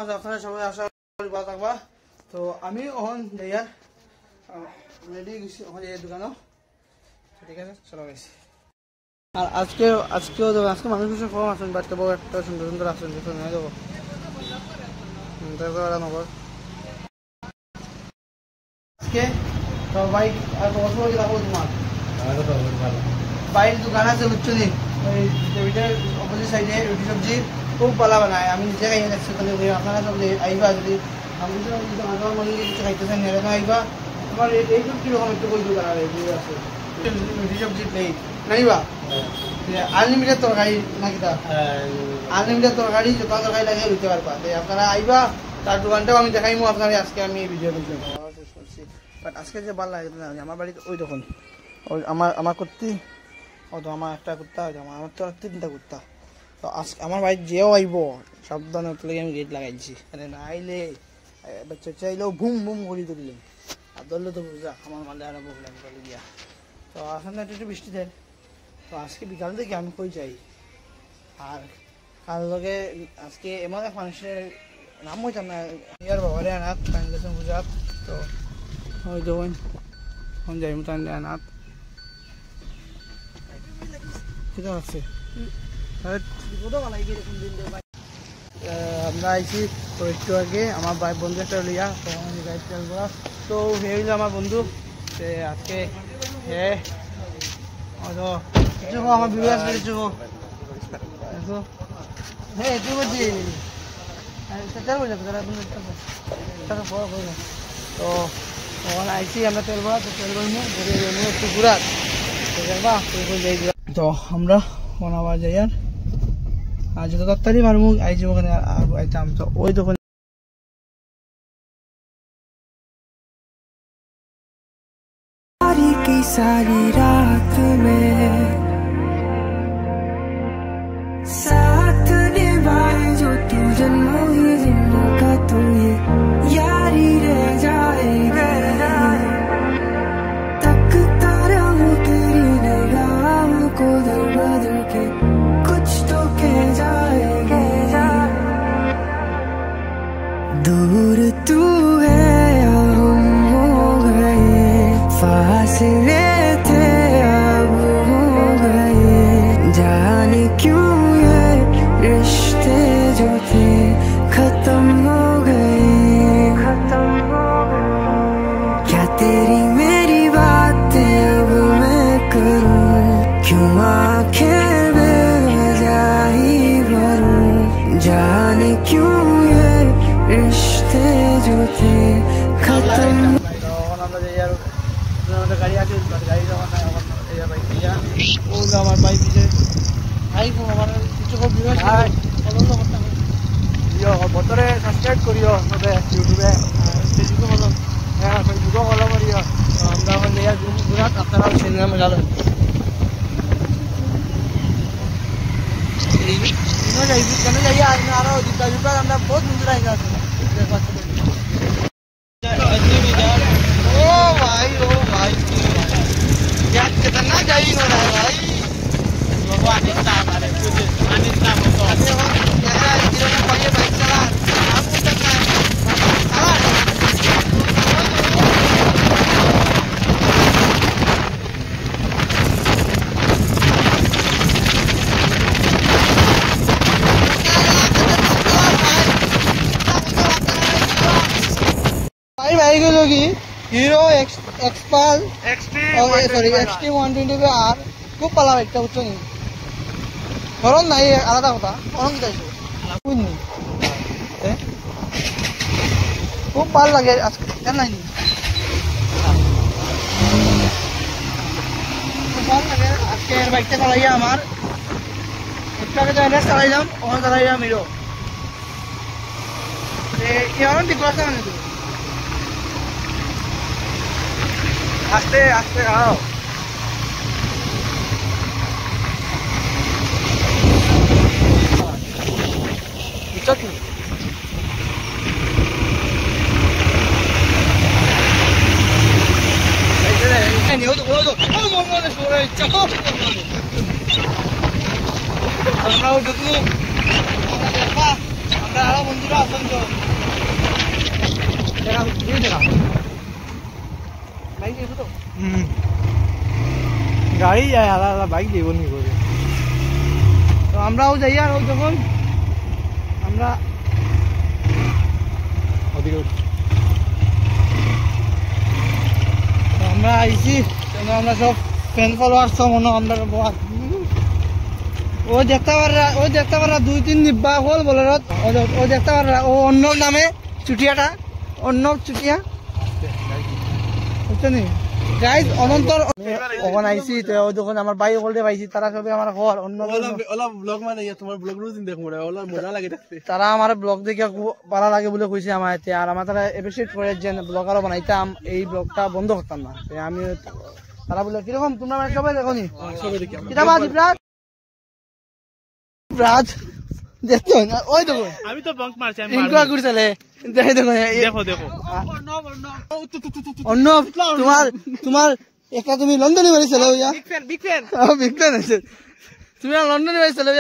আছে আপনারা সবাই আশা করি ভালো থাকবা। তো আমি ওখান যাইয়ার রেডি গেছি ওখানে এই দোকানও, ঠিক আছে চলো গেছি। আর আজকে মানুষ কিছু কম আসেন, বাচ্চা বউ একটা সুন্দর সুন্দর আসেন, কিছু নিয়ে যাবো নগর আজকে। তো বাইক আর কত সময় যাবো তোমার বাইরের দোকান আছে বুঝছো নি, অপোজিট সাইডে রুটি সবজি খুব ভালো বানায়, আমি নিজে খাইয়ে দেখছি। আপনারা সব আইবা, যদি আমি কিছু খাইতেছেন আইবা। তোমার এইটুকু কিরকম একটু বই দোকান আছে রুটি সবজি প্লেট নাইবা, আনলিমিটেড তরকারি নাকি তা আনলিমিটেড তরকারি, যত তরকারি লাগে দিতে পারবা। আপনারা আইবা, তার দোকানটাও আমি দেখাইমো আপনার। আজকে আমি এই ভিডিও করছি, বাট আজকে যে ভালো লাগে আমার বাড়িতে ওই দেখুন, ওই আমার কুর্তি, ও তো আমার একটা কুর্তা, আমার তো 3টা কুর্তা। তো আজকে আমার বাড়িতে যেও আইব সাবধানে লাগে আমি গেট লাগাইছি, না আইলে বাচ্চা চাইলেও বুম বুম করে দিলেন, আর ধরলে তো বুঝা আমার মালে আরো প্রবলেম বলে গিয়া। তো আসলে একটু বৃষ্টি দেন, তো আজকে বিকাল থেকে আমি কই যাই। আর কাল লগে আজকে এমন এক মানুষের নাম হইতাম না, ইয়ার বাবারে আনাত গেছেন বুঝাত। তো ওই দেখুন এখন যাই মতান আনাত কিতা আছে আমরা আইছি তো একটু আগে আমার বন্ধু একটা লইয়া, তো হে হইল আমার বন্ধু। আজকে হে আমার বিবাহ আসবে কিছু হ্যাঁ একটু বলছি তো ওখানে আইছি আমরা তেল ভরা, তো তেল ভরবো একটু ঘুরাত তো আমরা আবার যাই। আর যত তাড়াতাড়ি পারবো আইছি ওখানে আইতাম। তো ওই দোকানে सारी रात में साथ निभाए जो तू जन्मों ही जन्मों का तू ये यारी रह जाएगा। तकता रहूं तेरी निगाह को दर बदल के कुछ तो कह जाएगा। दूर तू है और हम हो गए, फासले थे अब हो गए। जाने क्यों ये रिश्ते जो थे खत्म हो गए। क्या तेरी मेरी बातें अब मैं करूं, क्यों आंखें बेवजह ही भरूं। जाने क्यों ये रिश्ते जो थे खत्म। গাড়ি আছে, গাড়ি যাওয়া নাই আমার বাইক দিছে আমার কিছু বতরে সাবস্ক্রাইব করিও ইউটিউবে, ফেসবুকে বলো, হ্যাঁ ফেসবুকে ফলো করিও। আমরা এখন নিয়ে ঘুরাত, আপনারাও সিনেমা মজা যাই কেন যাই আরো আমরা বহুত বন্ধু রাখা আছে। कितना जाई हो रहा है भाई, भगवान इतना हमारे मुझे अनिता को अभी हम यहाँ जीरो में पढ़िए बाइक चला आपको चलना है भाई भाई के लोगी হিরো এক্সপাল সরি XT 120 আর খুব পালা একটা বুঝছো নি, হরণ নাই আলাদা কথা, হরণ কি চাইছো বুঝনি খুব ভালো লাগে আজকে জানাই নি, খুব ভালো লাগে আজকে বাইকটা চালাইয়া। আমার একটু আগে তো এনএস চালাইলাম, ওখানে চালাইলাম হিরো, এই হরণ ঠিক আছে মানে তুমি আস্তে আস্তে আও বুঝছো কি আমরাও ঢুকলু, আমরা আরো বন্ধুরা আছেন তো দেখা দেখা বাইক নিয়ে তো গাড়ি যায় আলাদা আলাদা বাইক দিব নি করে তো আমরাও যাই আর ওই যখন আমরা আমরা আইছি আমরা সব ফ্যান ফলোয়ার সব মনে আমরা ও দেখতে পারা 2-3 নিব্বা হল বলে ও দেখতে পারা ও অন্য নামে চুটিয়াটা অন্য চুটিয়া বুঝছেন গাইজ অনন্তর ওখানে আইছি তো যখন আমার ভাই হলতে পাইছি তারা সবে আমার ঘর অন্য ব্লগ মানে তোমার ব্লগ রোজ দেখো ওলা মজা লাগে দেখতে তারা আমার ব্লগ দেখে ভালো লাগে বলে কইছে আমার এতে আর আমার তারা এপ্রিসিয়েট করে যে ব্লগারও বানাইতাম এই ব্লগটা বন্ধ করতাম না আমি তারা বলে কিরকম তোমরা মানে সবাই দেখো নি কিটা বাদ রাজ দেখো না ওই দেখো আমি তো বাঙ্ক মারছি আমি ইনকোয়া করছলে দেখো দেখো দেখো অন্য তোমার একটা তুমি লন্ডনে বাড়িছিলে ওইয়া বিগ ফ্যান বিগ ফ্যান আছে তুমি লন্ডনে বাড়িছিলে